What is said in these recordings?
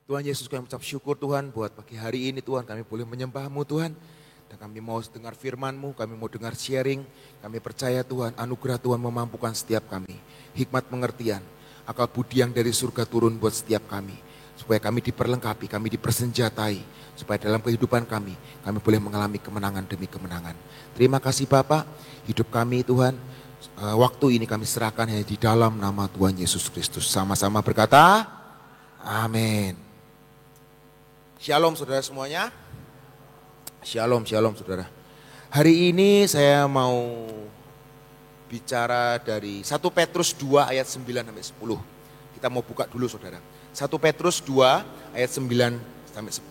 Tuhan Yesus, kami ucap syukur Tuhan buat pagi hari ini Tuhan, kami boleh menyembah-Mu Tuhan. Dan kami mau dengar firman-Mu, kami mau dengar sharing. Kami percaya Tuhan, anugerah Tuhan memampukan setiap kami. Hikmat pengertian, akal budi yang dari surga turun buat setiap kami. Supaya kami diperlengkapi, kami dipersenjatai. Supaya dalam kehidupan kami boleh mengalami kemenangan demi kemenangan. Terima kasih Bapak, hidup kami Tuhan. Waktu ini kami serahkan hanya di dalam nama Tuhan Yesus Kristus. Sama-sama berkata, amin. Shalom saudara semuanya. Shalom saudara. Hari ini saya mau bicara dari 1 Petrus 2 ayat 9 sampai 10. Kita mau buka dulu saudara. 1 Petrus 2 ayat 9 sampai 10.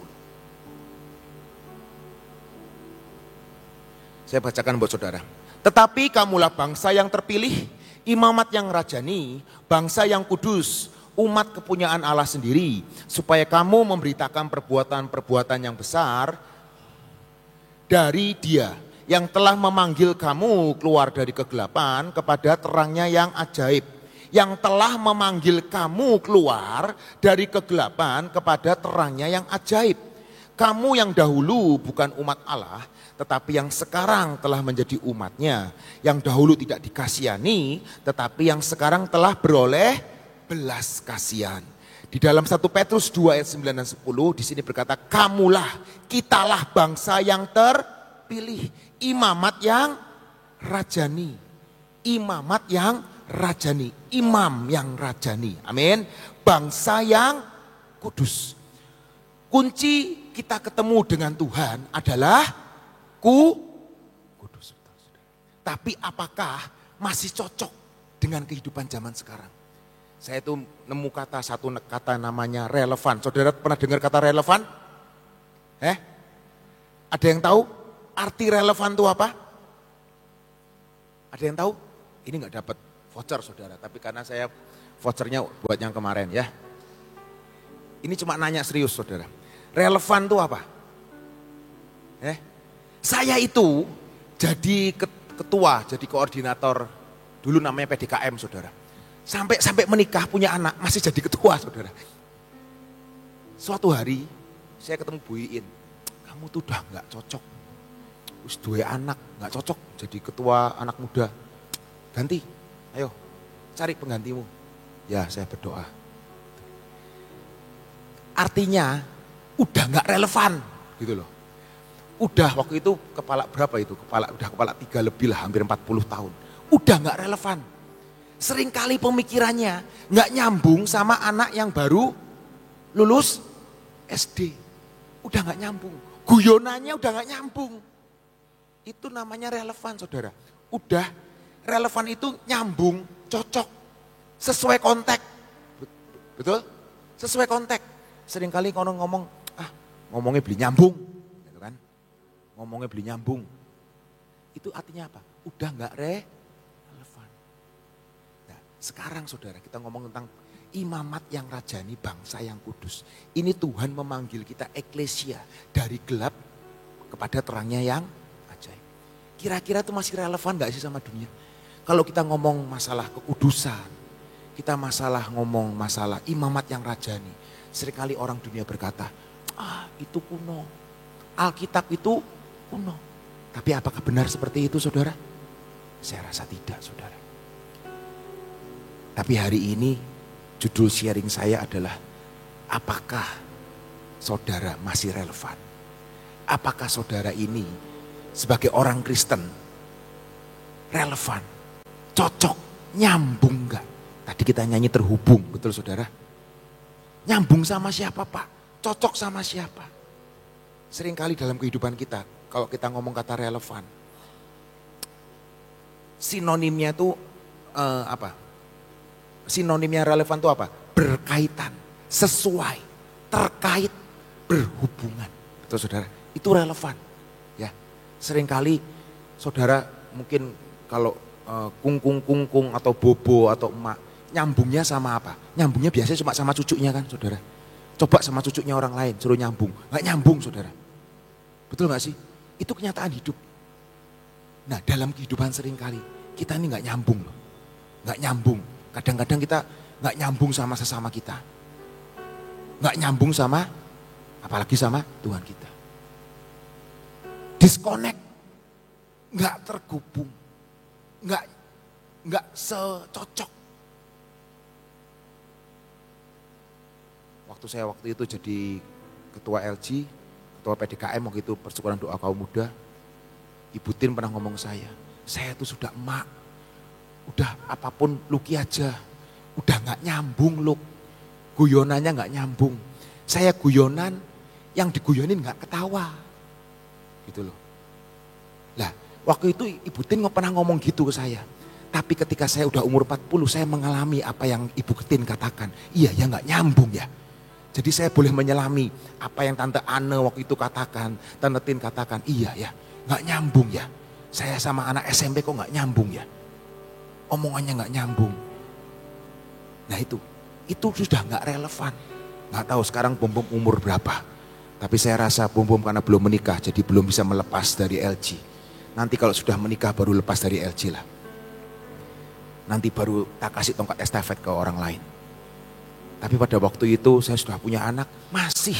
Saya bacakan buat saudara. Tetapi kamulah bangsa yang terpilih, imamat yang rajani, bangsa yang kudus, umat kepunyaan Allah sendiri, supaya kamu memberitakan perbuatan-perbuatan yang besar dari Dia yang telah memanggil kamu keluar dari kegelapan kepada terangnya yang ajaib, yang telah memanggil kamu keluar dari kegelapan kepada terangnya yang ajaib. Kamu yang dahulu bukan umat Allah, tetapi yang sekarang telah menjadi umatnya, yang dahulu tidak dikasihani, tetapi yang sekarang telah beroleh belas kasihan. Di dalam 1 Petrus 2 ayat 9 dan 10 di sini berkata, kamulah, kitalah bangsa yang terpilih, imamat yang rajani. Imamat yang rajani, imam yang rajani. Amin. Bangsa yang kudus. Kunci kita ketemu dengan Tuhan adalah kudus. Tapi apakah masih cocok dengan kehidupan zaman sekarang? Saya tuh nemu satu kata namanya relevan. Saudara pernah dengar kata relevan? Ada yang tahu arti relevan itu apa? Ada yang tahu? Ini nggak dapat voucher saudara, tapi karena saya vouchernya buat yang kemarin ya. Ini cuma nanya serius saudara. Relevan itu apa? Saya itu jadi ketua, jadi koordinator dulu namanya PDKM saudara. Sampai menikah punya anak masih jadi ketua saudara. Suatu hari saya ketemu Bu Iin, kamu tuh udah nggak cocok, terus dua anak nggak cocok jadi ketua anak muda, ganti, ayo cari penggantimu. Ya saya berdoa. Artinya udah nggak relevan gitu loh. Udah waktu itu kepala 3 lebih lah, hampir 40 tahun. Udah nggak relevan. Seringkali pemikirannya nggak nyambung sama anak yang baru lulus SD. Udah nggak nyambung. Guyonannya udah nggak nyambung. Itu namanya relevan saudara. Udah relevan itu nyambung, cocok, sesuai konteks. Betul? Sesuai konteks. Seringkali orang ngomongnya beli nyambung. Gitu kan? Ngomongnya beli nyambung. Itu artinya apa? Udah nggak relevan. Sekarang saudara kita ngomong tentang imamat yang rajani, bangsa yang kudus. Ini Tuhan memanggil kita eklesia dari gelap kepada terangnya yang ajaib. Kira-kira itu masih relevan gak sih sama dunia? Kalau kita ngomong masalah kekudusan, kita ngomong masalah imamat yang rajani. Seringkali orang dunia berkata, itu kuno. Alkitab itu kuno. Tapi apakah benar seperti itu saudara? Saya rasa tidak saudara. Tapi hari ini judul sharing saya adalah apakah saudara masih relevan? Apakah saudara ini sebagai orang Kristen relevan? Cocok? Nyambung enggak? Tadi kita nyanyi terhubung, betul saudara? Nyambung sama siapa Pak? Cocok sama siapa? Seringkali dalam kehidupan kita, kalau kita ngomong kata relevan, sinonimnya itu apa? Sinonimnya relevan itu apa? Berkaitan, sesuai, terkait, berhubungan. Betul saudara? Itu relevan. Ya, seringkali saudara mungkin kalau kungkung atau bobo atau emak, nyambungnya sama apa? Nyambungnya biasanya cuma sama cucunya kan saudara. Coba sama cucunya orang lain, suruh nyambung. Nggak nyambung saudara. Betul nggak sih? Itu kenyataan hidup. Nah dalam kehidupan seringkali kita ini nggak nyambung loh. Nggak nyambung. Kadang-kadang kita nggak nyambung sama sesama kita. nggak nyambung sama, apalagi sama Tuhan kita. Disconnect, nggak terhubung, nggak secocok. Waktu itu jadi ketua LG, ketua PDKM waktu itu persekutuan doa kaum muda, Ibu Tin pernah ngomong saya tuh sudah emak, udah apapun Luki aja, udah nggak nyambung Luk, guyonannya nggak nyambung. Saya guyonan, yang diguyonin nggak ketawa, gitu loh. Lah, waktu itu Ibu Tin pernah ngomong gitu ke saya. Tapi ketika saya udah umur 40, saya mengalami apa yang Ibu Tin katakan. Iya ya nggak nyambung ya. Jadi saya boleh menyelami apa yang Tante Anne waktu itu katakan, Tante Tin katakan, iya ya, nggak nyambung ya. Saya sama anak SMP kok nggak nyambung ya. Omongannya nggak nyambung. Nah itu sudah nggak relevan. Nggak tahu sekarang Bom umur berapa. Tapi saya rasa Bom karena belum menikah, jadi belum bisa melepas dari LG. Nanti kalau sudah menikah baru lepas dari LG lah. Nanti baru tak kasih tongkat estafet ke orang lain. Tapi pada waktu itu saya sudah punya anak, masih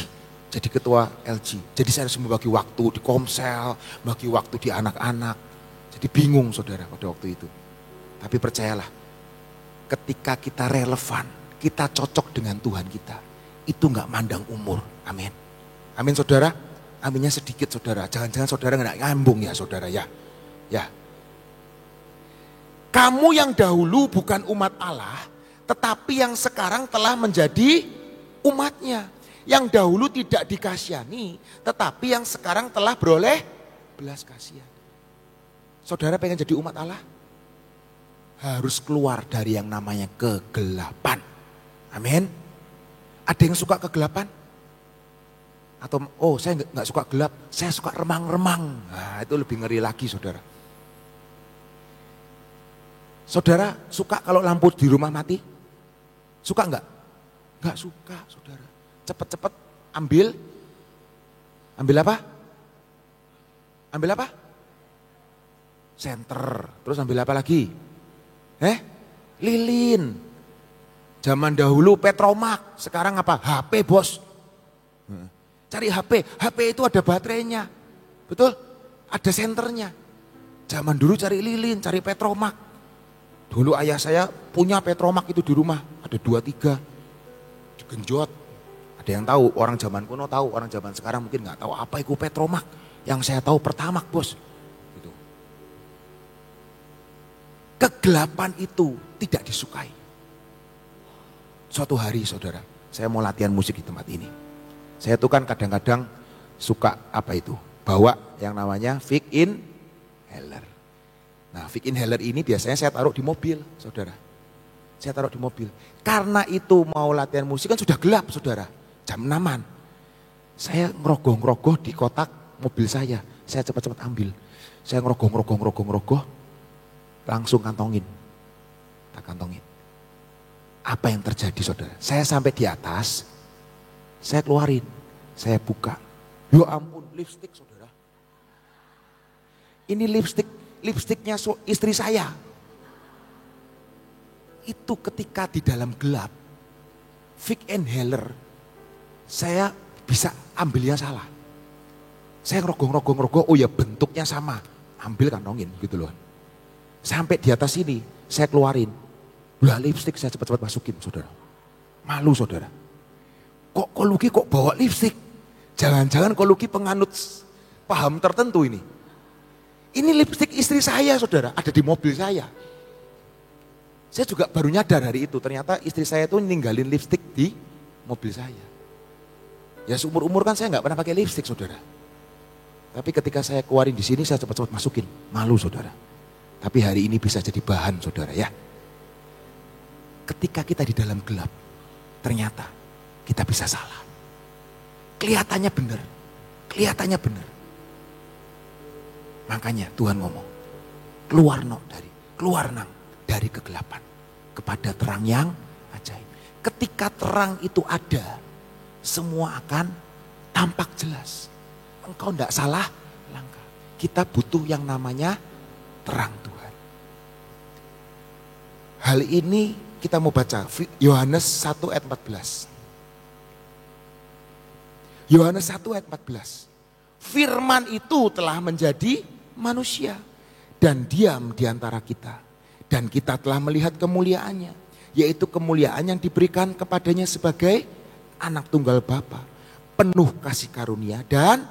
jadi ketua LG. Jadi saya harus membagi waktu di Komsel, bagi waktu di anak-anak. Jadi bingung saudara pada waktu itu. Tapi percayalah, ketika kita relevan, kita cocok dengan Tuhan kita, itu gak mandang umur. Amin. Amin saudara. Aminnya sedikit saudara. Jangan-jangan saudara gak nyambung ya saudara ya. Ya. Kamu yang dahulu bukan umat Allah, tetapi yang sekarang telah menjadi umatnya. Yang dahulu tidak dikasihani, tetapi yang sekarang telah beroleh belas kasihan. Saudara pengen jadi umat Allah? Harus keluar dari yang namanya kegelapan. Amin. Ada yang suka kegelapan? Atau saya nggak suka gelap, saya suka remang-remang. Nah, itu lebih ngeri lagi saudara. Saudara suka kalau lampu di rumah mati? Suka enggak? Enggak suka saudara. Cepet-cepet ambil apa? Ambil apa? Senter. Terus ambil apa lagi? Lilin. Zaman dahulu Petromak, sekarang apa? HP bos. Cari HP itu ada baterainya. Betul? Ada senternya. Zaman dulu cari lilin, cari Petromak. Dulu ayah saya punya Petromak itu di rumah, ada 2-3, digenjot. Ada yang tahu, orang zaman kuno tahu, orang zaman sekarang mungkin nggak tahu apa itu Petromak. Yang saya tahu Pertamak bos. Gitu. Kegelapan itu tidak disukai. Suatu hari saudara, saya mau latihan musik di tempat ini. Saya tuh kan kadang-kadang suka bawa yang namanya Vic Inhaler. Nah, Vic Inhaler ini biasanya saya taruh di mobil, saudara. Saya taruh di mobil. Karena itu mau latihan musik kan sudah gelap, saudara. Jam 6-an. Saya ngerogoh di kotak mobil saya. Saya cepat-cepat ambil. Saya ngerogoh. Langsung kantongin. Tak kantongin. Apa yang terjadi, saudara? Saya sampai di atas. Saya keluarin. Saya buka. Ya ampun, lipstick, saudara. Ini lipstiknya istri saya. Itu ketika di dalam gelap, Vic Inhaler, saya bisa ambilnya salah. Saya ngerogoh, oh ya bentuknya sama, ambil kantongin gitu loh. Sampai di atas ini, saya keluarin. Lah lipstik saya cepat-cepat masukin saudara. Malu saudara. Kok Luki kok bawa lipstik? Jangan-jangan Luki penganut paham tertentu ini. Ini lipstik istri saya saudara, ada di mobil saya. Saya juga baru nyadar hari itu, ternyata istri saya itu ninggalin lipstik di mobil saya. Ya seumur-umur kan saya nggak pernah pakai lipstik saudara. Tapi ketika saya keluarin di sini saya cepat-cepat masukin, malu saudara. Tapi hari ini bisa jadi bahan saudara ya. Ketika kita di dalam gelap, ternyata kita bisa salah. Kelihatannya benar, Makanya Tuhan ngomong, keluar nang dari kegelapan kepada terang yang ajaib. Ketika terang itu ada, semua akan tampak jelas. Engkau tidak salah langkah. Kita butuh yang namanya terang Tuhan. Hal ini kita mau baca Yohanes 1 ayat 14. Yohanes 1 ayat 14. Firman itu telah menjadi manusia dan diam di antara kita. Dan kita telah melihat kemuliaannya, yaitu kemuliaan yang diberikan kepadanya sebagai anak tunggal Bapa, penuh kasih karunia dan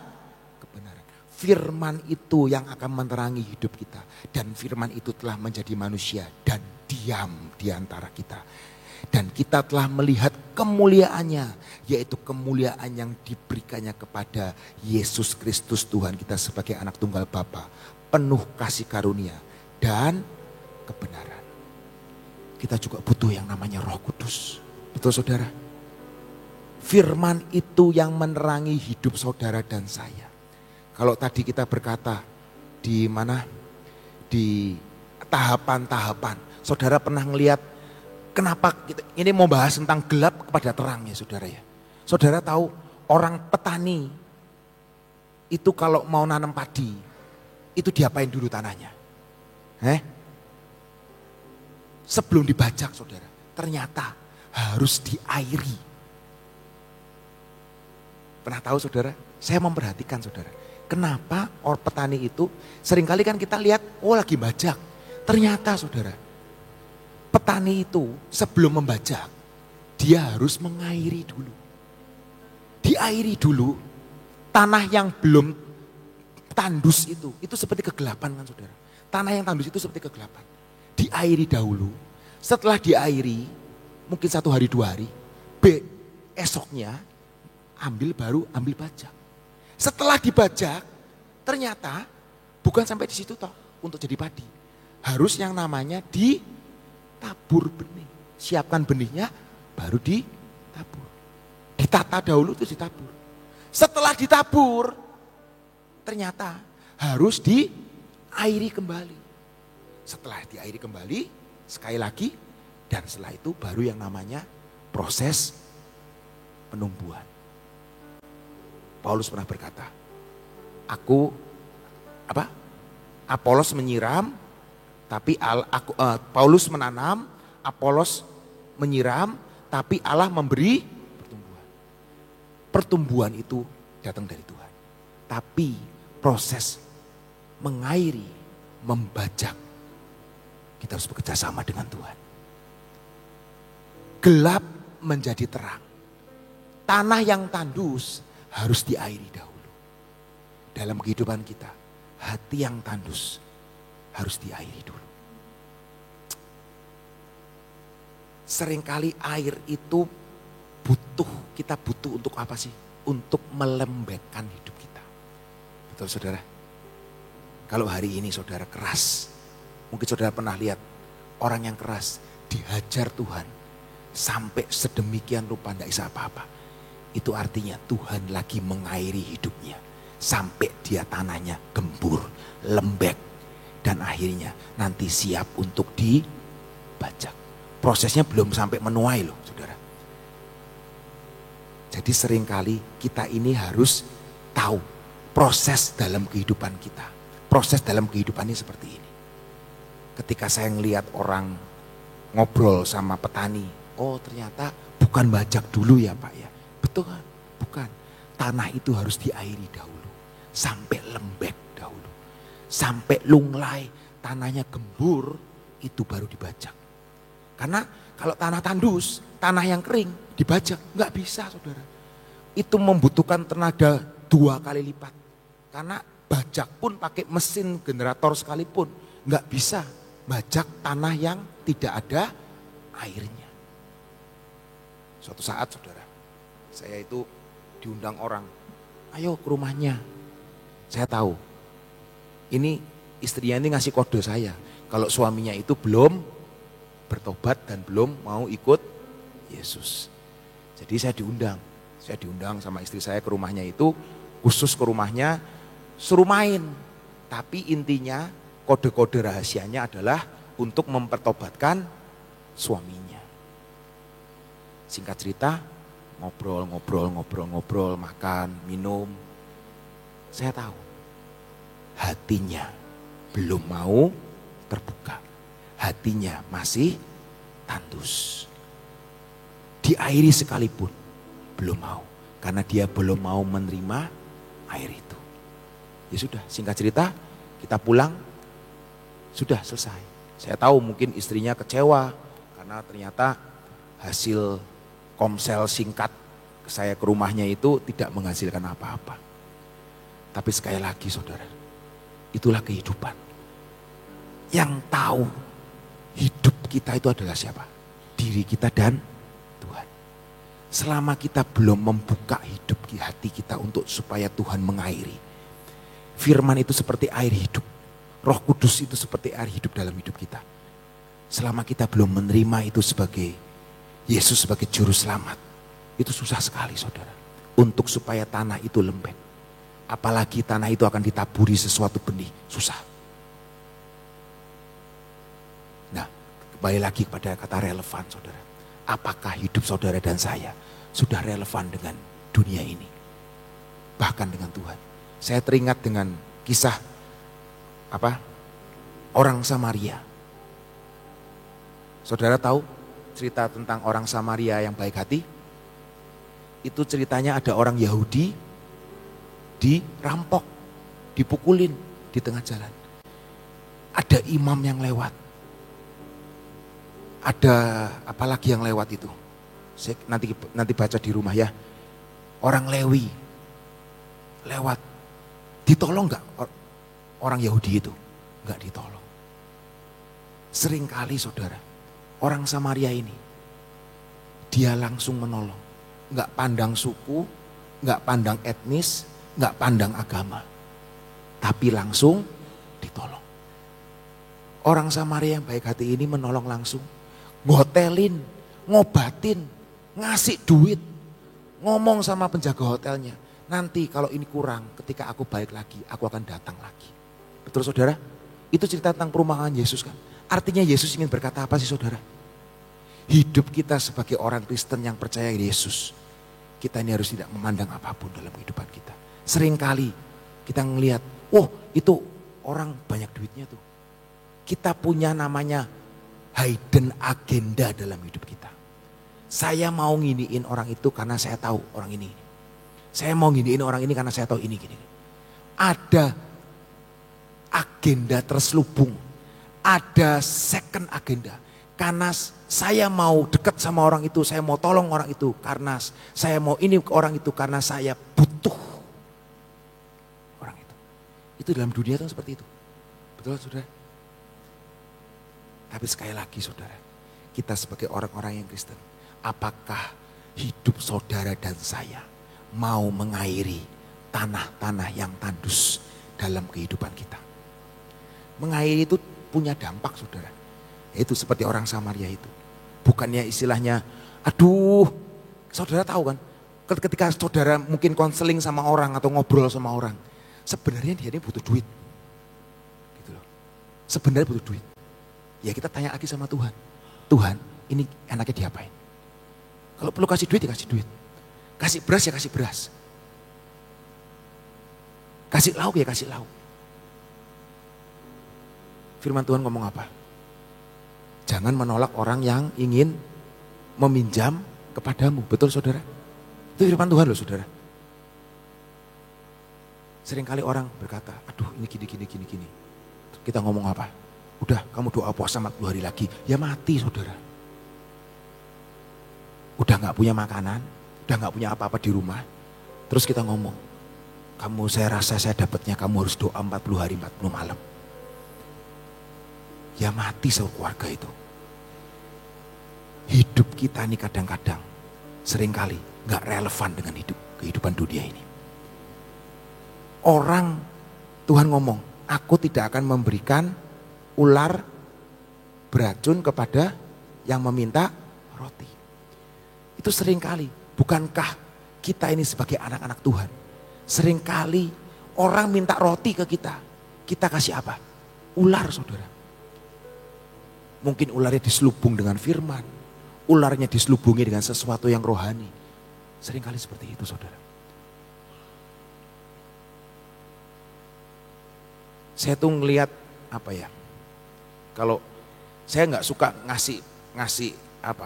kebenaran. Firman itu yang akan menerangi hidup kita. Dan firman itu telah menjadi manusia dan diam di antara kita. Dan kita telah melihat kemuliaannya, yaitu kemuliaan yang diberikannya kepada Yesus Kristus Tuhan kita sebagai anak tunggal Bapa, penuh kasih karunia dan kebenaran. Kita juga butuh yang namanya Roh Kudus. Betul saudara? Firman itu yang menerangi hidup saudara dan saya. Kalau tadi kita berkata di mana? Di tahapan-tahapan. Saudara pernah ngelihat kenapa kita ini mau bahas tentang gelap kepada terang ya saudara ya. Saudara tahu orang petani itu kalau mau nanam padi itu diapain dulu tanahnya? Sebelum dibajak saudara, ternyata harus diairi. Pernah tahu saudara? Saya memperhatikan saudara. Kenapa orang petani itu seringkali kan kita lihat lagi bajak. Ternyata saudara, petani itu sebelum membajak, dia harus mengairi dulu. Diairi dulu, tanah yang belum tandus itu seperti kegelapan kan saudara. Tanah yang tandus itu seperti kegelapan. Diairi dahulu, setelah diairi, mungkin 1 hari 2 hari, esoknya ambil bajak. Setelah dibajak, ternyata bukan sampai di situ toh untuk jadi padi. Harus yang namanya ditabur benih. Siapkan benihnya baru ditabur. Ditata dahulu terus ditabur. Setelah ditabur ternyata harus diairi kembali. Setelah diairi kembali sekali lagi dan setelah itu baru yang namanya proses penumbuhan. Paulus pernah berkata, Apolos menyiram, tapi Paulus menanam, Apolos menyiram, tapi Allah memberi pertumbuhan. Pertumbuhan itu datang dari Tuhan. Tapi proses mengairi, membajak, kita harus bekerja sama dengan Tuhan. Gelap menjadi terang. Tanah yang tandus harus diairi dahulu. Dalam kehidupan kita, hati yang tandus harus diairi dulu. Seringkali air itu kita butuh untuk apa sih? Untuk melembekkan hidup kita. Betul saudara? Kalau hari ini saudara keras, mungkin saudara pernah lihat orang yang keras dihajar Tuhan sampai sedemikian rupa tidak bisa apa-apa. Itu artinya Tuhan lagi mengairi hidupnya sampai dia tanahnya gembur, lembek dan akhirnya nanti siap untuk dibajak. Prosesnya belum sampai menuai loh saudara. Jadi seringkali kita ini harus tahu proses dalam kehidupan kita. Proses dalam kehidupan ini seperti ini. Ketika saya ngelihat orang ngobrol sama petani, oh ternyata bukan bajak dulu ya Pak ya. Betul kan? Bukan. Tanah itu harus diairi dahulu. Sampai lembek dahulu. Sampai lunglai, tanahnya gembur, itu baru dibajak. Karena kalau tanah tandus, tanah yang kering, dibajak. Enggak bisa saudara. Itu membutuhkan tenaga 2 kali lipat. Karena bajak pun pakai mesin generator sekalipun, enggak bisa bajak tanah yang tidak ada airnya. Suatu saat saudara, saya itu diundang orang, ayo ke rumahnya. Saya tahu, ini istrinya ini ngasih kode saya. Kalau suaminya itu belum bertobat dan belum mau ikut Yesus. Jadi saya diundang sama istri saya ke rumahnya itu, khusus ke rumahnya, suruh main. Tapi intinya kode-kode rahasianya adalah untuk mempertobatkan suaminya. Singkat cerita, ngobrol, makan, minum. Saya tahu hatinya belum mau terbuka. Hatinya masih tandus. Diairi sekalipun belum mau. Karena dia belum mau menerima air itu. Ya sudah, singkat cerita kita pulang, sudah selesai. Saya tahu mungkin istrinya kecewa karena ternyata hasil komsel singkat saya ke rumahnya itu tidak menghasilkan apa-apa. Tapi sekali lagi saudara, itulah kehidupan. Yang tahu hidup kita itu adalah siapa? Diri kita dan Tuhan. Selama kita belum membuka hidup hati kita untuk supaya Tuhan mengairi. Firman itu seperti air hidup. Roh Kudus itu seperti air hidup dalam hidup kita. Selama kita belum menerima itu sebagai Yesus sebagai juru selamat. Itu susah sekali saudara. Untuk supaya tanah itu lembek. Apalagi tanah itu akan ditaburi sesuatu benih. Susah. Nah, kembali lagi kepada kata relevan saudara. Apakah hidup saudara dan saya sudah relevan dengan dunia ini? Bahkan dengan Tuhan. Saya teringat dengan kisah orang Samaria. Saudara tahu cerita tentang orang Samaria yang baik hati? Itu ceritanya ada orang Yahudi dirampok, dipukulin di tengah jalan. Ada imam yang lewat. Ada apalagi yang lewat itu. Saya nanti baca di rumah ya. Orang Lewi lewat. Ditolong enggak orang Yahudi itu? Enggak ditolong. Seringkali saudara, orang Samaria ini dia langsung menolong. Enggak pandang suku, enggak pandang etnis, enggak pandang agama. Tapi langsung ditolong. Orang Samaria yang baik hati ini menolong langsung. Ngotelin, ngobatin, ngasih duit. Ngomong sama penjaga hotelnya. Nanti kalau ini kurang, ketika aku baik lagi, aku akan datang lagi. Betul saudara? Itu cerita tentang perumahan Yesus kan. Artinya Yesus ingin berkata apa sih saudara? Hidup kita sebagai orang Kristen yang percaya Yesus. Kita ini harus tidak memandang apapun dalam kehidupan kita. Seringkali kita ngelihat, itu orang banyak duitnya tuh. Kita punya namanya hidden agenda dalam hidup kita. Saya mau nginiin orang itu karena saya tahu orang ini. Saya mau nginiin orang ini karena saya tahu ini gini. Ada agenda terselubung. Ada second agenda. Karena saya mau dekat sama orang itu, saya mau tolong orang itu. Karena saya mau ini ke orang itu, karena saya butuh orang itu. Itu dalam dunia itu seperti itu. Betul saudara? Tapi sekali lagi saudara, kita sebagai orang-orang yang Kristen, apakah hidup saudara dan saya mau mengairi tanah-tanah yang tandus dalam kehidupan kita? Mengairi itu punya dampak saudara. Itu seperti orang Samaria itu. Bukannya istilahnya, saudara tahu kan, ketika saudara mungkin konseling sama orang atau ngobrol sama orang, sebenarnya dia ini butuh duit. Gitu loh. Sebenarnya butuh duit. Ya kita tanya lagi sama Tuhan. Tuhan, ini anaknya diapain? Kalau perlu kasih duit, ya kasih duit. Kasih beras, ya kasih beras. Kasih lauk, ya kasih lauk. Firman Tuhan ngomong apa? Jangan menolak orang yang ingin meminjam kepadamu. Betul saudara? Itu firman Tuhan loh saudara. Seringkali orang berkata, ini gini. Kita ngomong apa? Udah kamu doa puasa 40 hari lagi. Ya mati saudara. Udah gak punya makanan. Udah gak punya apa-apa di rumah. Terus kita ngomong. Saya rasa saya dapatnya kamu harus doa 40 hari 40 malam. Ya mati keluarga itu. Hidup kita ini kadang-kadang seringkali gak relevan dengan kehidupan dunia ini. Orang Tuhan ngomong, aku tidak akan memberikan ular beracun kepada yang meminta roti. Itu seringkali, bukankah kita ini sebagai anak-anak Tuhan, seringkali orang minta roti ke kita, kita kasih apa? Ular saudara. Mungkin ularnya diselubung dengan firman, ularnya diselubungi dengan sesuatu yang rohani. Seringkali seperti itu saudara. Saya tuh ngelihat kalau saya nggak suka ngasih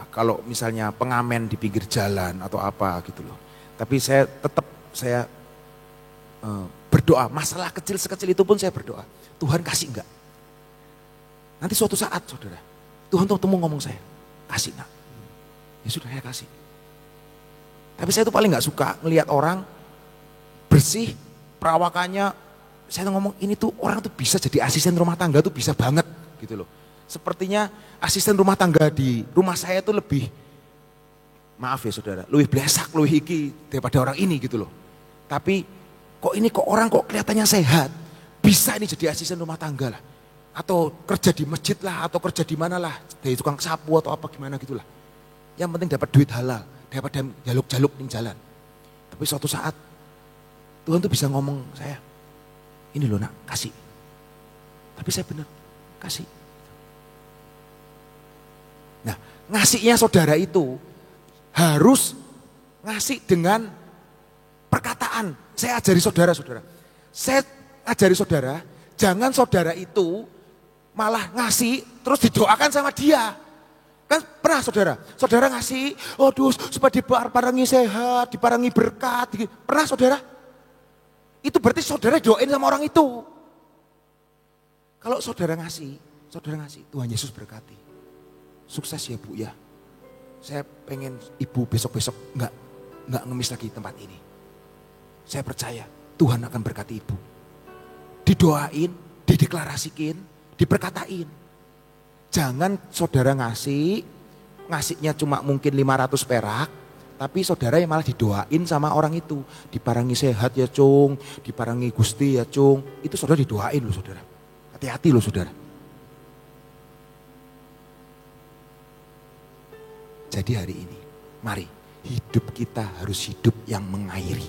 kalau misalnya pengamen di pinggir jalan atau apa gitu loh. Tapi saya tetap berdoa, masalah kecil sekecil itu pun saya berdoa. Tuhan kasih enggak? Nanti suatu saat saudara, Tuhan temu ngomong saya, kasih enggak? Ya sudah saya kasih. Tapi saya tuh paling enggak suka ngelihat orang bersih, perawakannya, saya tuh ngomong ini tuh orang tuh bisa jadi asisten rumah tangga tuh bisa banget gitu loh. Sepertinya asisten rumah tangga di rumah saya tuh lebih, maaf ya saudara, lebih blesak, lebih iki daripada orang ini gitu loh. Tapi kok orang kelihatannya sehat, bisa ini jadi asisten rumah tangga lah. Atau kerja di masjid lah, atau kerja di mana lah, dari tukang sapu atau apa gimana gitulah. Yang penting dapat duit halal, daripada jaluk-jaluk di jalan. Tapi suatu saat Tuhan tuh bisa ngomong saya, ini loh nak, kasih. Tapi saya benar, kasih. Nah, ngasihnya saudara itu harus ngasih dengan perkataan. Saya ajari saudara. Saya ajari saudara, jangan saudara itu malah ngasih terus didoakan sama dia. Kan pernah saudara ngasih, aduh supaya diparangi sehat, diparangi berkat. Pernah saudara? Itu berarti saudara doain sama orang itu. Kalau saudara ngasih, Tuhan Yesus berkati. Sukses ya Bu ya. Saya pengen ibu besok-besok enggak ngemis lagi tempat ini. Saya percaya Tuhan akan berkati ibu. Didoain, dideklarasikin, diperkatain. Jangan saudara ngasihnya cuma mungkin 500 perak, tapi saudara yang malah didoain sama orang itu. Diparangi sehat ya Cung, diparangi Gusti ya Cung. Itu saudara didoain loh saudara. Hati-hati loh saudara. Jadi hari ini, mari hidup kita harus hidup yang mengairi.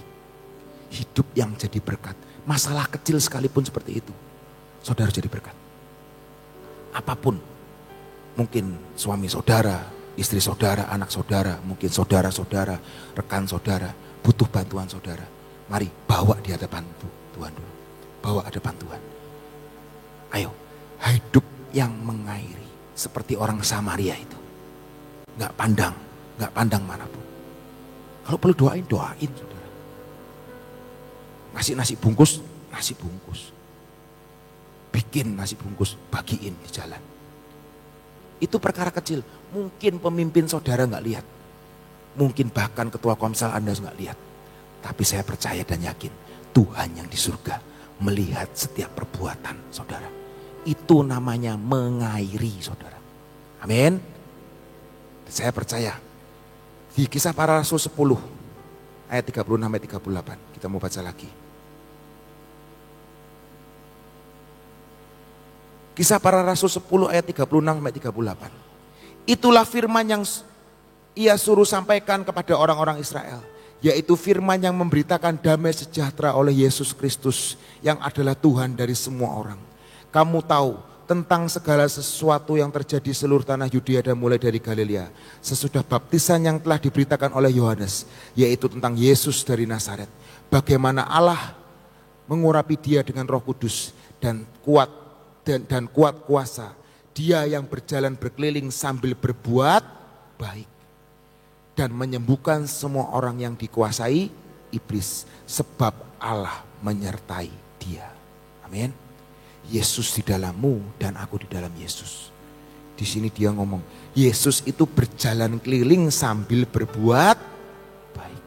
Hidup yang jadi berkat. Masalah kecil sekalipun seperti itu, saudara jadi berkat. Apapun, mungkin suami saudara, istri saudara, anak saudara, mungkin saudara-saudara, rekan saudara, butuh bantuan saudara. Mari bawa di hadapan Tuhan dulu. Bawa hadapan Tuhan. Ayo, hidup yang mengairi. Seperti orang Samaria itu. Gak pandang manapun. Kalau perlu doain saudara. Ngasih nasi bungkus. Bikin nasi bungkus, bagiin di jalan. Itu perkara kecil. Mungkin pemimpin saudara gak lihat. Mungkin bahkan ketua komsel Anda gak lihat. Tapi saya percaya dan yakin Tuhan yang di surga melihat setiap perbuatan saudara. Itu namanya mengairi saudara. Amin. Saya percaya di Kisah Para Rasul 10 ayat 36 sampai 38. Kita mau baca lagi. Kisah Para Rasul 10 ayat 36 sampai 38. Itulah firman yang ia suruh sampaikan kepada orang-orang Israel, yaitu firman yang memberitakan damai sejahtera oleh Yesus Kristus yang adalah Tuhan dari semua orang. Kamu tahu tentang segala sesuatu yang terjadi seluruh tanah Yudea dan mulai dari Galilea sesudah baptisan yang telah diberitakan oleh Yohanes, yaitu tentang Yesus dari Nazaret. Bagaimana Allah mengurapi dia dengan Roh Kudus dan kuat kuasa. Dia yang berjalan berkeliling sambil berbuat baik dan menyembuhkan semua orang yang dikuasai iblis, sebab Allah menyertai dia. Amin. Yesus di dalammu dan aku di dalam Yesus. Di sini dia ngomong, Yesus itu berjalan keliling sambil berbuat baik.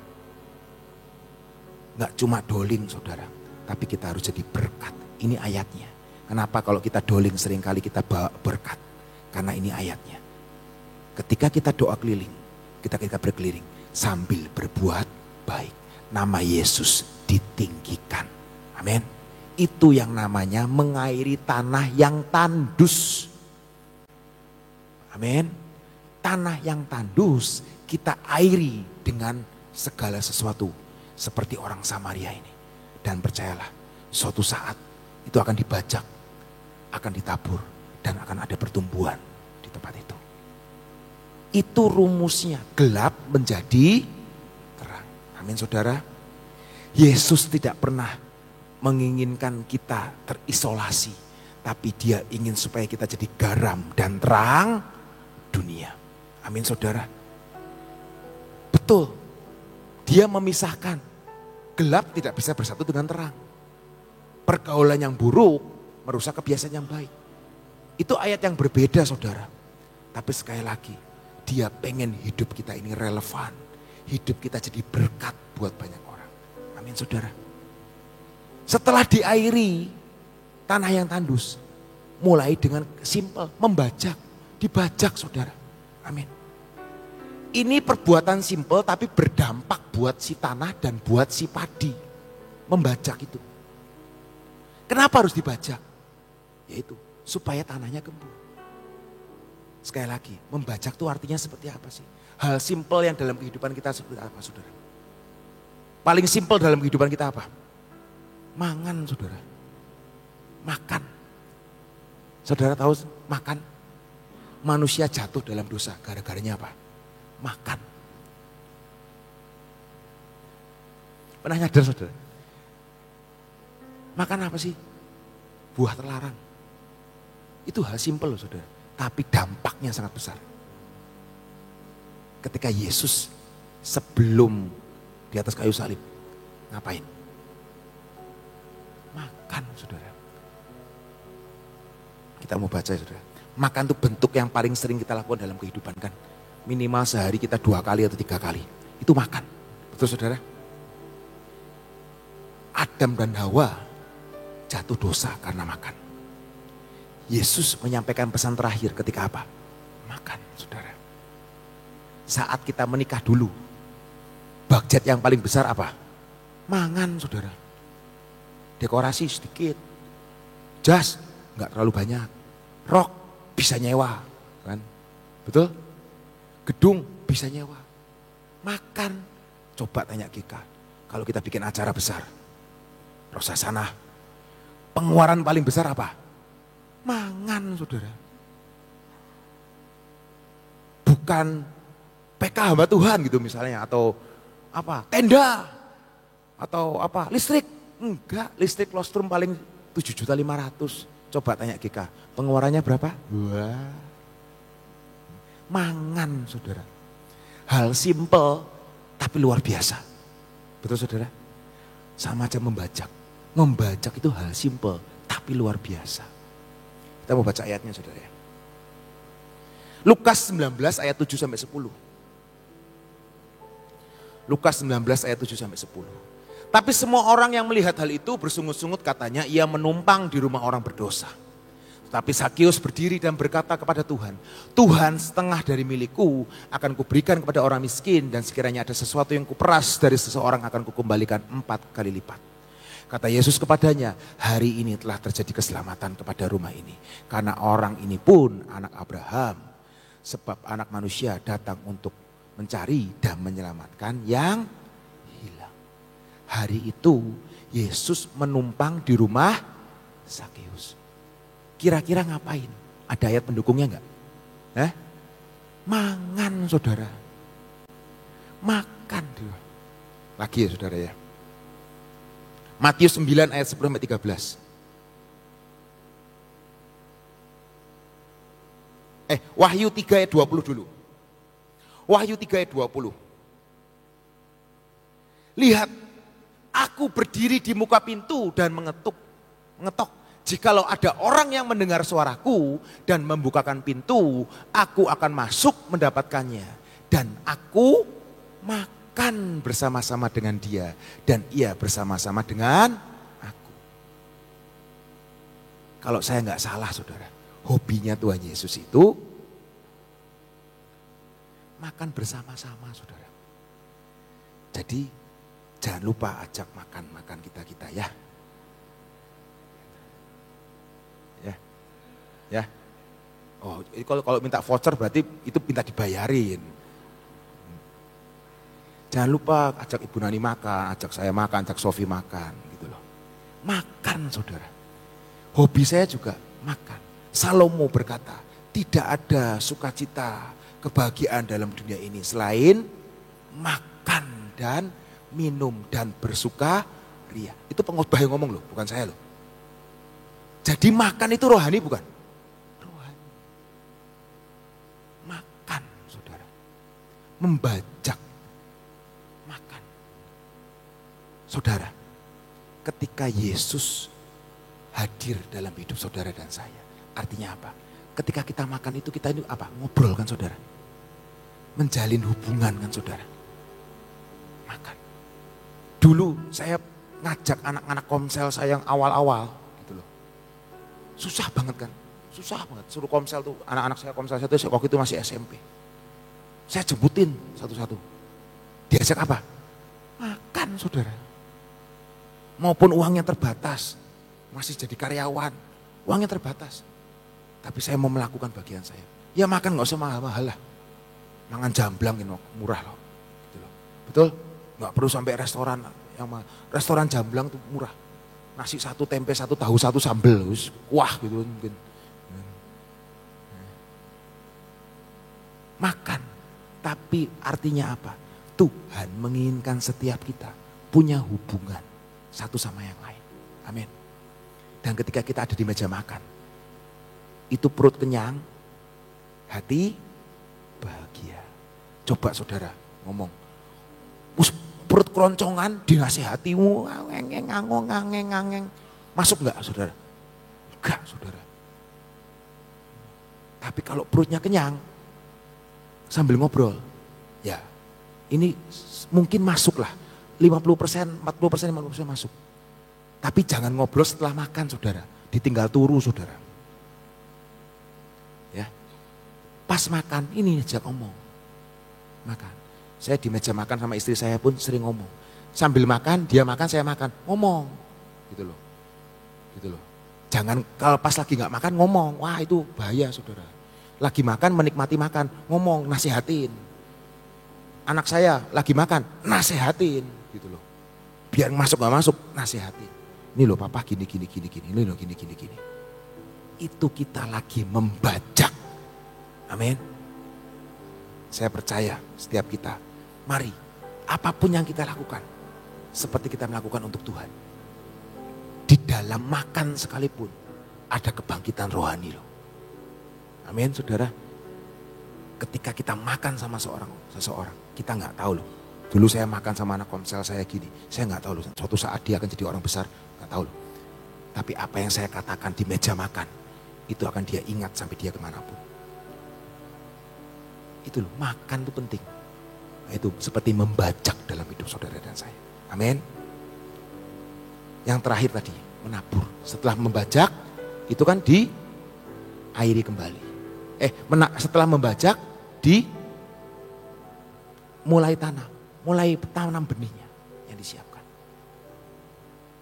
Enggak cuma doling saudara, tapi kita harus jadi berkat. Ini ayatnya. Kenapa kalau kita doling seringkali kita bawa berkat? Karena ini ayatnya. Ketika kita doa keliling, kita berkeliling sambil berbuat baik. Nama Yesus ditinggikan. Amin. Itu yang namanya mengairi tanah yang tandus. Amin. Tanah yang tandus kita airi dengan segala sesuatu. Seperti orang Samaria ini. Dan percayalah, suatu saat itu akan dibajak, akan ditabur, dan akan ada pertumbuhan di tempat itu. Itu rumusnya, gelap menjadi terang. Amin saudara. Yesus tidak pernah menginginkan kita terisolasi, tapi dia ingin supaya kita jadi garam dan terang dunia. Amin saudara. Betul, Dia memisahkan. Gelap tidak bisa bersatu dengan terang. Pergaulan yang buruk merusak kebiasaan yang baik. Itu ayat yang berbeda saudara. Tapi sekali lagi, dia pengen hidup kita ini relevan. Hidup kita jadi berkat buat banyak orang. Amin saudara. Setelah diairi tanah yang tandus, mulai dengan simpel, membajak, dibajak saudara. Amin. Ini perbuatan simpel tapi berdampak buat si tanah dan buat si padi. Membajak itu. Kenapa harus dibajak? Yaitu supaya tanahnya gembur. Sekali lagi, membajak itu artinya seperti apa sih? Hal simpel yang dalam kehidupan kita seperti apa saudara? Paling simpel dalam kehidupan kita apa? Mangan saudara. Makan. Saudara tahu makan? Manusia jatuh dalam dosa. Gara-garanya apa? Makan. Pernah nyadar saudara? Makan apa sih? Buah terlarang. Itu hal simpel loh saudara. Tapi dampaknya sangat besar. Ketika Yesus sebelum di atas kayu salib. Ngapain? Makan saudara. Kita mau baca saudara. Makan itu bentuk yang paling sering kita lakukan dalam kehidupan kan. Minimal sehari kita 2 kali atau 3 kali. Itu makan. Betul saudara? Adam dan Hawa jatuh dosa karena makan. Yesus menyampaikan pesan terakhir ketika apa? Makan saudara. Saat kita menikah dulu. Budget yang paling besar apa? Mangan saudara. Dekorasi sedikit. Jas nggak terlalu banyak. Rok bisa nyewa. Kan? Betul? Gedung bisa nyewa. Makan. Coba tanya Gika. Kalau kita bikin acara besar. Proses sana. Pengeluaran paling besar apa? Mangan saudara. Bukan PK hamba Tuhan gitu misalnya. Atau apa? Tenda. Atau apa? Listrik. Enggak. Listrik lostrum paling 7.500.000. Coba tanya Gika. Pengeluarannya berapa? Wah. Mangan saudara. Hal simple tapi luar biasa. Betul saudara? Sama aja membajak. Membajak itu hal simple tapi luar biasa. Kita mau baca ayatnya saudara ya. Lukas 19 ayat 7 sampai 10. Lukas 19 ayat 7 sampai 10. Tapi semua orang yang melihat hal itu bersungut-sungut katanya ia menumpang di rumah orang berdosa. Tapi Sakeus berdiri dan berkata kepada Tuhan, Tuhan setengah dari milikku akan kuberikan kepada orang miskin dan sekiranya ada sesuatu yang kuperas dari seseorang akan kukembalikan 4 kali lipat. Kata Yesus kepadanya, hari ini telah terjadi keselamatan kepada rumah ini. Karena orang ini pun anak Abraham. Sebab anak manusia datang untuk mencari dan menyelamatkan yang hilang. Hari itu Yesus menumpang di rumah Sakeus. Kira-kira ngapain? Ada ayat pendukungnya enggak? Mangan saudara. Makan. Lagi ya saudara ya. Matius 9 ayat 10 sampai 13. Wahyu 3 ayat 20 dulu. Wahyu 3 ayat 20. Lihat, aku berdiri di muka pintu dan mengetok. Jikalau ada orang yang mendengar suaraku dan membukakan pintu, aku akan masuk mendapatkannya. Dan aku makan bersama-sama dengan dia dan ia bersama-sama dengan aku. Kalau saya nggak salah saudara, hobinya Tuhan Yesus itu makan bersama-sama saudara. Jadi jangan lupa ajak makan kita ya. Ya. Oh, kalau minta voucher berarti itu minta dibayarin. Jangan lupa ajak Ibu Nani makan, ajak saya makan, ajak Sofi makan gitu loh. Makan saudara. Hobi saya juga makan. Salomo berkata, tidak ada sukacita, kebahagiaan dalam dunia ini selain makan dan minum dan bersuka ria. Itu pengkhotbah yang ngomong loh, bukan saya loh. Jadi makan itu rohani bukan? Rohani. Makan saudara. Membajak. Makan. Saudara, ketika Yesus hadir dalam hidup saudara dan saya, artinya apa? Ketika kita makan itu kita ini apa? Ngobrol kan saudara. Menjalin hubungan kan saudara. Makan. Dulu saya ngajak anak-anak komsel saya yang awal-awal gitu loh. Susah banget kan. Susah banget. Suruh komsel tuh, anak-anak saya komsel saya tuh waktu itu masih SMP. Saya jemputin satu-satu. Diajak apa? Makan saudara. Maupun uangnya terbatas. Masih jadi karyawan. Uangnya terbatas. Tapi saya mau melakukan bagian saya. Ya makan gak usah mahal-mahal lah. Mangan jamblang ini murah loh. Gitu loh. Betul? Gak perlu sampai restoran. Restoran jamblang tuh murah. Nasi satu, tempe satu, tahu satu, sambel. Wah gitu mungkin. Makan. Tapi artinya apa? Tuhan menginginkan setiap kita punya hubungan satu sama yang lain. Amin. Dan ketika kita ada di meja makan, itu perut kenyang, hati bahagia. Coba saudara ngomong, perut keroncongan dinasihatimu, ngangeng. Masuk enggak saudara? Enggak saudara. Tapi kalau perutnya kenyang, sambil ngobrol, ya ini mungkin masuklah. 50%, 40%, 50% masuk. Tapi jangan ngobrol setelah makan saudara. Ditinggal turu saudara. Ya. Pas makan ini aja ngomong. Makan. Saya di meja makan sama istri saya pun sering ngomong. Sambil makan, dia makan, saya makan. Ngomong. Gitu loh. Gitu loh. Jangan kalau pas lagi gak makan ngomong. Wah itu bahaya saudara. Lagi makan menikmati makan. Ngomong, nasihatin. Anak saya lagi makan, nasihatin. Gitu loh. Biar masuk gak masuk, nasihatin. Ini loh papa gini. Ini loh gini. Itu kita lagi membajak. Amin. Saya percaya setiap kita. Mari, apapun yang kita lakukan. Seperti kita melakukan untuk Tuhan. Di dalam makan sekalipun. Ada kebangkitan rohani loh. Amin saudara. Ketika kita makan sama seseorang. Kita gak tahu loh. Dulu saya makan sama anak komsel saya gini. Saya gak tahu loh. Suatu saat dia akan jadi orang besar. Gak tahu loh. Tapi apa yang saya katakan di meja makan. Itu akan dia ingat sampai dia kemanapun. Itu loh. Makan itu penting. Nah, itu seperti membajak dalam hidup saudara dan saya. Amin. Yang terakhir tadi. Menabur. Setelah membajak. Itu kan diairi kembali. Setelah membajak. Mulai tanam benihnya yang disiapkan.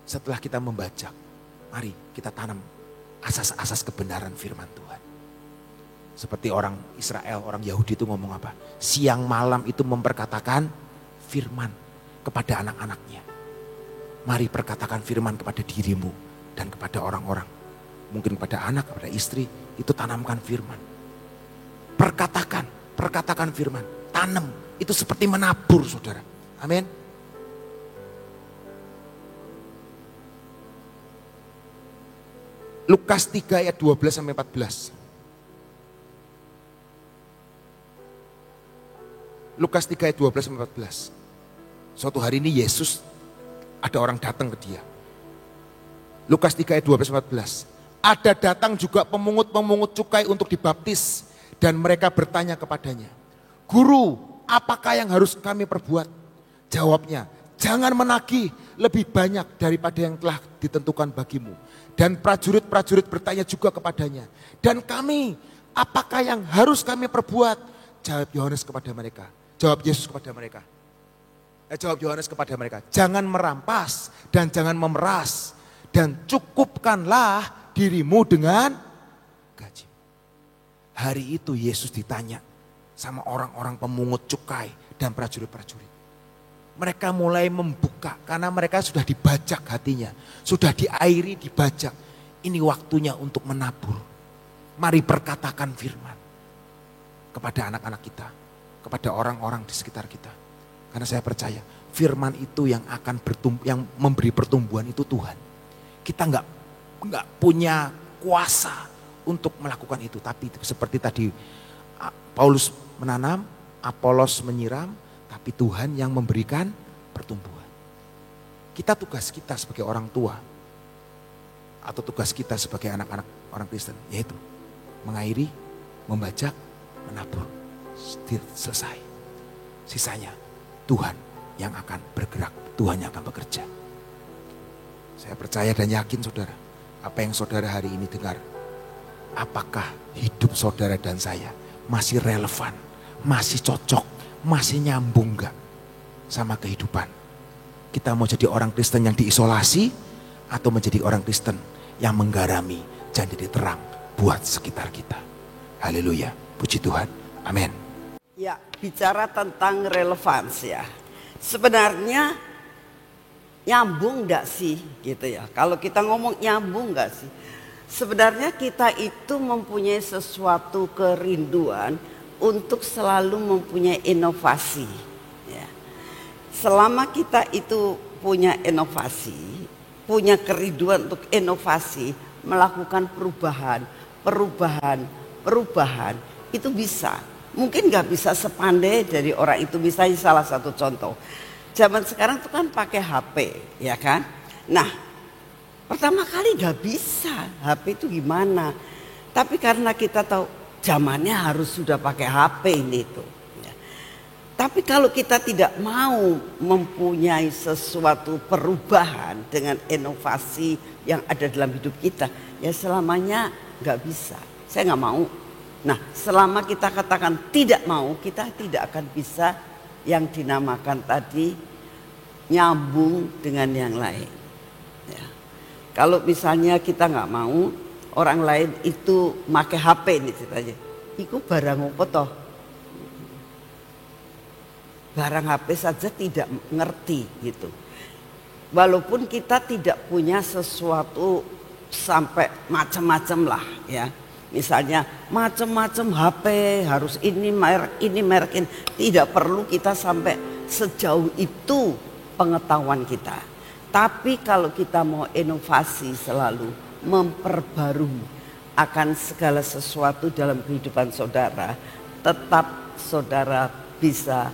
Setelah kita membajak, mari kita tanam asas-asas kebenaran firman Tuhan. Seperti orang Israel, orang Yahudi itu ngomong apa? Siang malam itu memperkatakan firman kepada anak-anaknya. Mari perkatakan firman kepada dirimu dan kepada orang-orang. Mungkin kepada anak, kepada istri, itu tanamkan firman. Perkatakan firman, tanam. Itu seperti menabur saudara. Amin. Lukas 3 ayat 12 sampai 14. Lukas 3 ayat 12 sampai 14. Suatu hari ini Yesus ada orang datang ke dia. Lukas 3 ayat 12 sampai 14. Ada datang juga pemungut-pemungut cukai untuk dibaptis dan mereka bertanya kepadanya, "Guru, apakah yang harus kami perbuat?" Jawabnya, "Jangan menagih lebih banyak daripada yang telah ditentukan bagimu." Dan prajurit-prajurit bertanya juga kepadanya, "Dan kami, apakah yang harus kami perbuat?" Jawab Yohanes kepada mereka. Jawab Yesus kepada mereka. Jawab Yohanes kepada mereka, "Jangan merampas dan jangan memeras. Dan cukupkanlah dirimu dengan gaji." Hari itu Yesus ditanya sama orang-orang pemungut cukai dan prajurit-prajurit. Mereka mulai membuka karena mereka sudah dibajak hatinya. Sudah diairi, dibajak. Ini waktunya untuk menabur. Mari perkatakan firman kepada anak-anak kita. Kepada orang-orang di sekitar kita. Karena saya percaya firman itu yang akan yang memberi pertumbuhan itu Tuhan. Kita nggak punya kuasa untuk melakukan itu. Tapi seperti tadi Paulus menanam, Apolos menyiram, tapi Tuhan yang memberikan pertumbuhan. tugas kita sebagai orang tua atau tugas kita sebagai anak-anak orang Kristen yaitu mengairi, membajak, menabur. Selesai. Sisanya Tuhan yang akan bergerak, Tuhan yang akan bekerja. Saya percaya dan yakin saudara, apa yang saudara hari ini dengar, apakah hidup saudara dan saya masih relevan, masih cocok, masih nyambung gak sama kehidupan? Kita mau jadi orang Kristen yang diisolasi atau menjadi orang Kristen yang menggarami dan jadi terang buat sekitar kita. Haleluya, puji Tuhan, amin. Ya, bicara tentang relevans ya. Sebenarnya nyambung gak sih gitu ya. Kalau kita ngomong nyambung gak sih? Sebenarnya kita itu mempunyai sesuatu kerinduan untuk selalu mempunyai inovasi. Ya. Selama kita itu punya inovasi, punya kerinduan untuk inovasi, melakukan perubahan, itu bisa. Mungkin gak bisa sepandai dari orang itu. Misalnya salah satu contoh, zaman sekarang itu kan pakai HP, ya kan? Nah, pertama kali gak bisa HP itu gimana. Tapi karena kita tahu zamannya harus sudah pakai HP ini tuh. Ya. Tapi kalau kita tidak mau mempunyai sesuatu perubahan dengan inovasi yang ada dalam hidup kita, ya selamanya gak bisa. Saya gak mau. Nah, selama kita katakan tidak mau, kita tidak akan bisa yang dinamakan tadi nyambung dengan yang lain. Ya. Kalau misalnya kita nggak mau, orang lain itu pakai HP ini ceritanya, itu barang apa toh? Barang HP saja tidak ngerti gitu. Walaupun kita tidak punya sesuatu sampai macam-macam lah ya. Misalnya macam-macam HP harus ini merek ini. Tidak perlu kita sampai sejauh itu pengetahuan kita. Tapi kalau kita mau inovasi selalu memperbarui akan segala sesuatu dalam kehidupan saudara, tetap saudara bisa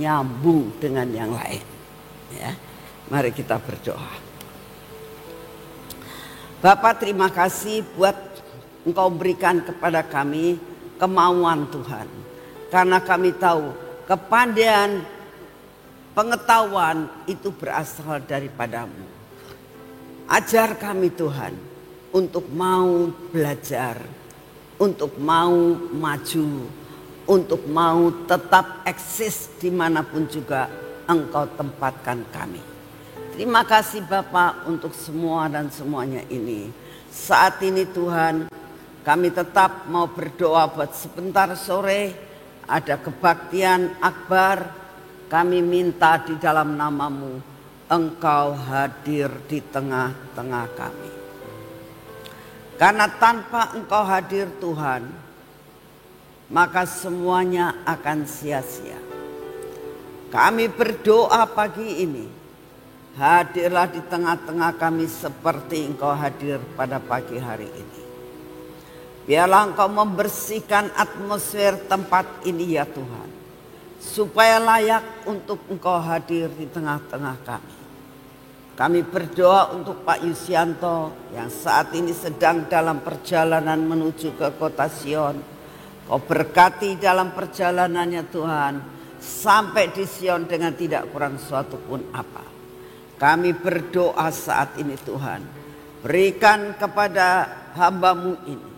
nyambung dengan yang lain. Ya, mari kita berdoa. Bapak, terima kasih buat Engkau berikan kepada kami kemauan Tuhan. Karena kami tahu kepandaian, pengetahuan itu berasal daripadamu. Ajar kami Tuhan untuk mau belajar, untuk mau maju, untuk mau tetap eksis dimanapun juga Engkau tempatkan kami. Terima kasih Bapak untuk semua dan semuanya ini. Saat ini Tuhan, kami tetap mau berdoa buat sebentar sore ada kebaktian akbar. Kami minta di dalam nama-Mu, Engkau hadir di tengah-tengah kami. Karena tanpa Engkau hadir Tuhan, maka semuanya akan sia-sia. Kami berdoa pagi ini, hadirlah di tengah-tengah kami seperti Engkau hadir pada pagi hari ini. Biarlah Engkau membersihkan atmosfer tempat ini ya Tuhan. Supaya layak untuk Engkau hadir di tengah-tengah kami. Kami berdoa untuk Pak Yusianto yang saat ini sedang dalam perjalanan menuju ke kota Sion. Kau berkati dalam perjalanannya Tuhan. Sampai di Sion dengan tidak kurang suatu pun apa. Kami berdoa saat ini Tuhan. Berikan kepada hamba-Mu ini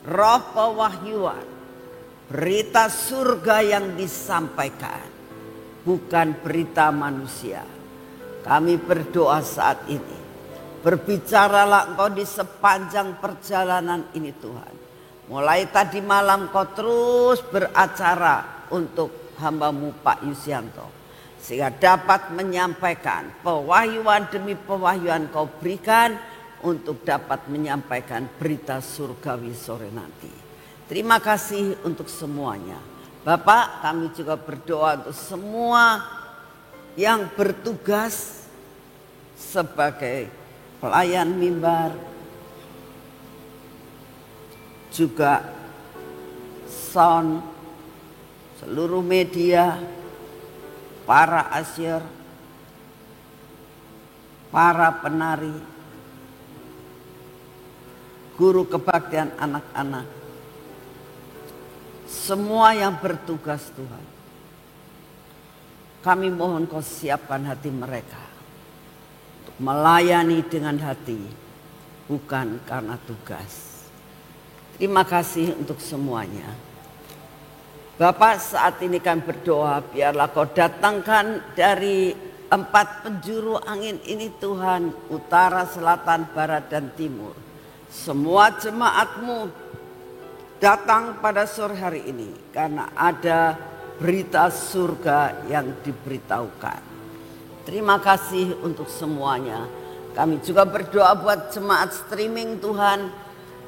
roh pewahyuan, berita surga yang disampaikan, bukan berita manusia. Kami berdoa saat ini, berbicaralah Engkau di sepanjang perjalanan ini Tuhan. Mulai tadi malam Kau terus beracara untuk hamba-Mu Pak Yusianto, sehingga dapat menyampaikan pewahyuan demi pewahyuan Kau berikan, untuk dapat menyampaikan berita surgawi sore nanti. Terima kasih untuk semuanya. Bapak, kami juga berdoa untuk semua yang bertugas sebagai pelayan mimbar, juga sound, seluruh media, para asyir, para penari, guru kebaktian anak-anak, semua yang bertugas Tuhan. Kami mohon Kau siapkan hati mereka untuk melayani dengan hati, bukan karena tugas. Terima kasih untuk semuanya. Bapak, saat ini kami berdoa, biarlah Kau datangkan dari 4 penjuru angin ini Tuhan, utara, selatan, barat, dan timur. Semua jemaat-Mu datang pada sore hari ini karena ada berita surga yang diberitahukan. Terima kasih untuk semuanya. Kami juga berdoa buat jemaat streaming Tuhan,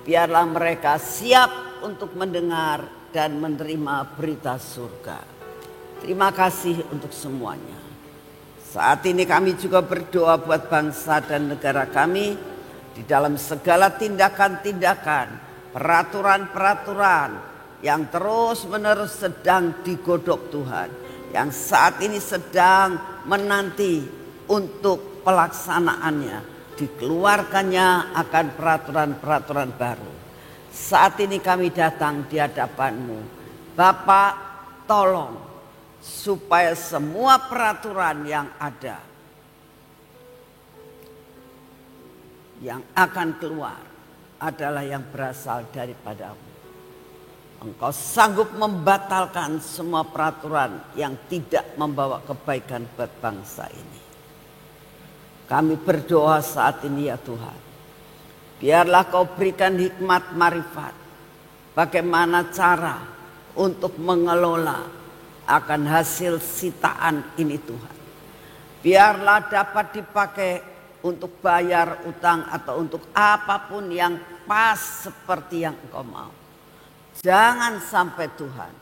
biarlah mereka siap untuk mendengar dan menerima berita surga. Terima kasih untuk semuanya. Saat ini kami juga berdoa buat bangsa dan negara kami di dalam segala tindakan-tindakan, peraturan-peraturan yang terus-menerus sedang digodok Tuhan, yang saat ini sedang menanti untuk pelaksanaannya, dikeluarkannya akan peraturan-peraturan baru. Saat ini kami datang di hadapan-Mu. Bapak, tolong supaya semua peraturan yang ada yang akan keluar adalah yang berasal daripada-Mu. Engkau sanggup membatalkan semua peraturan yang tidak membawa kebaikan buat bangsa ini. Kami berdoa saat ini ya Tuhan, biarlah Kau berikan hikmat marifat bagaimana cara untuk mengelola akan hasil sitaan ini Tuhan. Biarlah dapat dipakai untuk bayar utang atau untuk apapun yang pas seperti yang Engkau mau. Jangan sampai Tuhan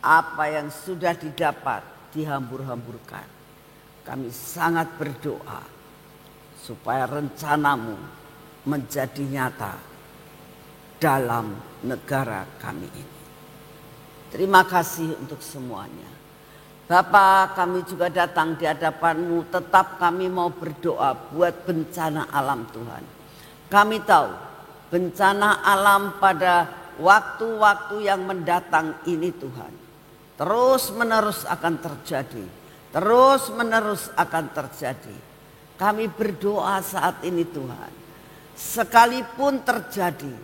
apa yang sudah didapat dihambur-hamburkan. Kami sangat berdoa supaya rencana-Mu menjadi nyata dalam negara kami ini. Terima kasih untuk semuanya. Bapa, kami juga datang di hadapan-Mu, tetap kami mau berdoa buat bencana alam Tuhan. Kami tahu bencana alam pada waktu-waktu yang mendatang ini Tuhan terus menerus akan terjadi. Terus menerus akan terjadi. Kami berdoa saat ini Tuhan, sekalipun terjadi,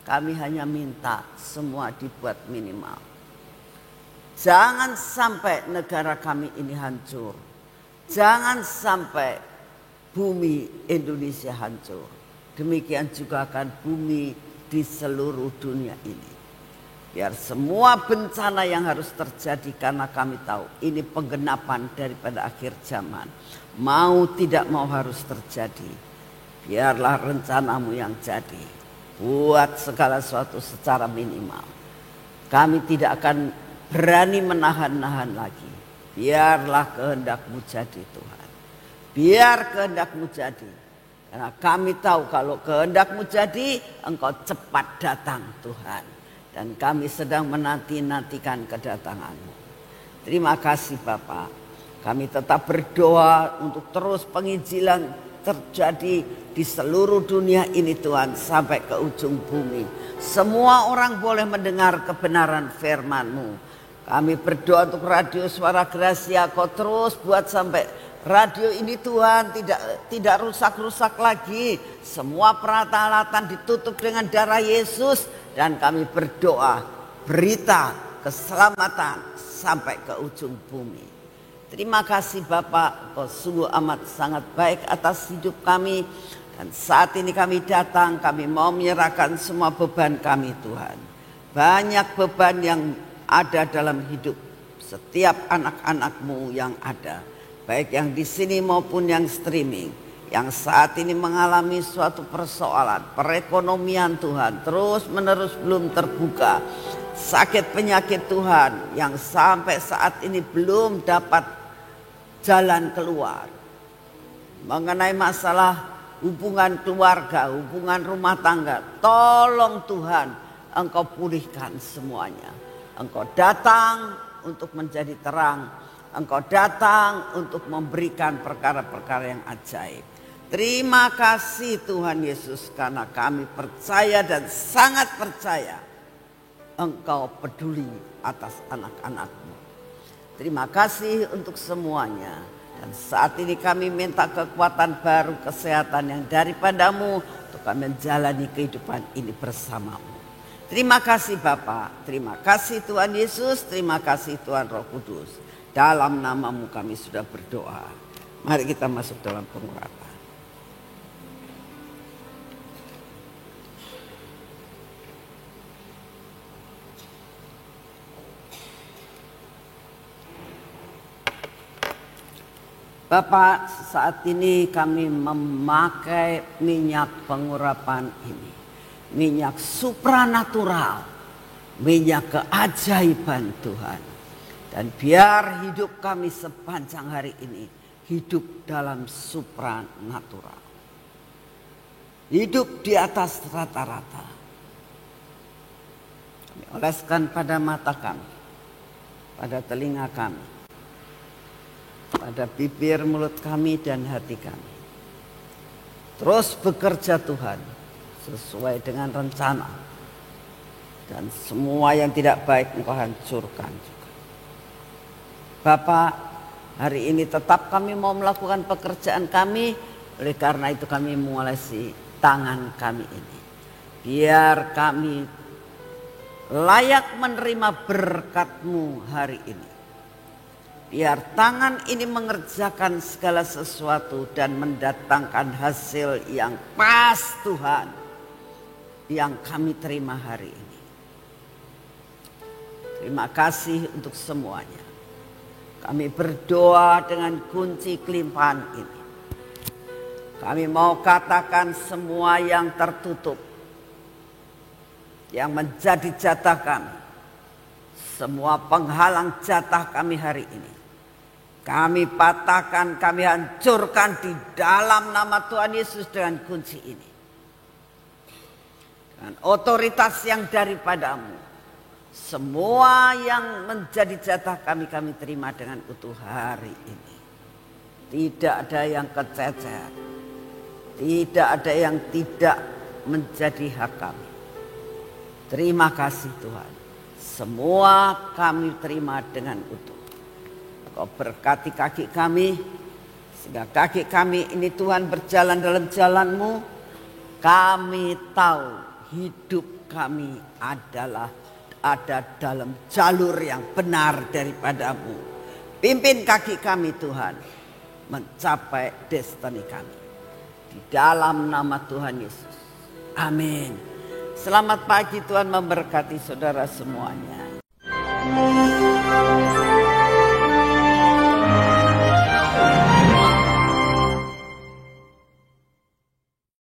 kami hanya minta semua dibuat minimal. Jangan sampai negara kami ini hancur. Jangan sampai bumi Indonesia hancur. Demikian juga akan bumi di seluruh dunia ini. Biar semua bencana yang harus terjadi, karena kami tahu ini penggenapan daripada akhir zaman. Mau tidak mau harus terjadi. Biarlah rencana-Mu yang jadi. Buat segala sesuatu secara minimal. Kami tidak akan berani menahan-nahan lagi. Biarlah kehendak-Mu jadi Tuhan. Biar kehendak-Mu jadi. Karena kami tahu kalau kehendak-Mu jadi, Engkau cepat datang Tuhan. Dan kami sedang menanti-nantikan kedatangan-Mu. Terima kasih Bapak. Kami tetap berdoa untuk terus penginjilan terjadi di seluruh dunia ini Tuhan, sampai ke ujung bumi. Semua orang boleh mendengar kebenaran firman-Mu. Kami berdoa untuk radio Suara Gracia, Kau terus buat sampai radio ini Tuhan tidak rusak-rusak lagi. Semua peralatan ditutup dengan darah Yesus. Dan kami berdoa berita keselamatan sampai ke ujung bumi. Terima kasih Bapak, Kau sungguh amat sangat baik atas hidup kami. Dan saat ini kami datang, kami mau menyerahkan semua beban kami Tuhan. Banyak beban yang ada dalam hidup setiap anak-anak-Mu yang ada, baik yang di sini maupun yang streaming, yang saat ini mengalami suatu persoalan perekonomian Tuhan terus menerus belum terbuka, sakit penyakit Tuhan yang sampai saat ini belum dapat jalan keluar, mengenai masalah hubungan keluarga, hubungan rumah tangga, tolong Tuhan Engkau pulihkan semuanya. Engkau datang untuk menjadi terang. Engkau datang untuk memberikan perkara-perkara yang ajaib. Terima kasih Tuhan Yesus, karena kami percaya dan sangat percaya Engkau peduli atas anak-anak-Mu. Terima kasih untuk semuanya. Dan saat ini kami minta kekuatan baru, kesehatan yang daripada-Mu untuk kami menjalani kehidupan ini bersama-Mu. Terima kasih Bapa, terima kasih Tuhan Yesus, terima kasih Tuhan Roh Kudus. Dalam nama-Mu kami sudah berdoa. Mari kita masuk dalam pengurapan. Bapak, saat ini kami memakai minyak pengurapan ini. Minyak supranatural, minyak keajaiban Tuhan. Dan biar hidup kami sepanjang hari ini hidup dalam supranatural. Hidup di atas rata-rata. Kami oleskan pada mata kami, pada telinga kami, pada bibir, mulut kami dan hati kami. Terus bekerja Tuhan sesuai dengan rencana. Dan semua yang tidak baik Engkau hancurkan juga. Bapak, hari ini tetap kami mau melakukan pekerjaan kami. Oleh karena itu kami mengulasi tangan kami ini. Biar kami layak menerima berkat-Mu hari ini. Biar tangan ini mengerjakan segala sesuatu dan mendatangkan hasil yang pas Tuhan. Yang kami terima hari ini. Terima kasih untuk semuanya. Kami berdoa dengan kunci kelimpahan ini. Kami mau katakan semua yang tertutup. Yang menjadi jatah kami. Semua penghalang jatah kami hari ini. Kami patahkan, kami hancurkan di dalam nama Tuhan Yesus dengan kunci ini. Dengan otoritas yang daripada-Mu. Semua yang menjadi jatah kami, kami terima dengan utuh hari ini. Tidak ada yang kececer. Tidak ada yang tidak menjadi hak kami. Terima kasih Tuhan. Semua kami terima dengan utuh. Kau berkati kaki kami, sehingga kaki kami ini Tuhan berjalan dalam jalan-Mu. Kami tahu hidup kami adalah ada dalam jalur yang benar daripada-Mu. Pimpin kaki kami Tuhan mencapai destiny kami. Di dalam nama Tuhan Yesus. Amin. Selamat pagi, Tuhan memberkati saudara semuanya.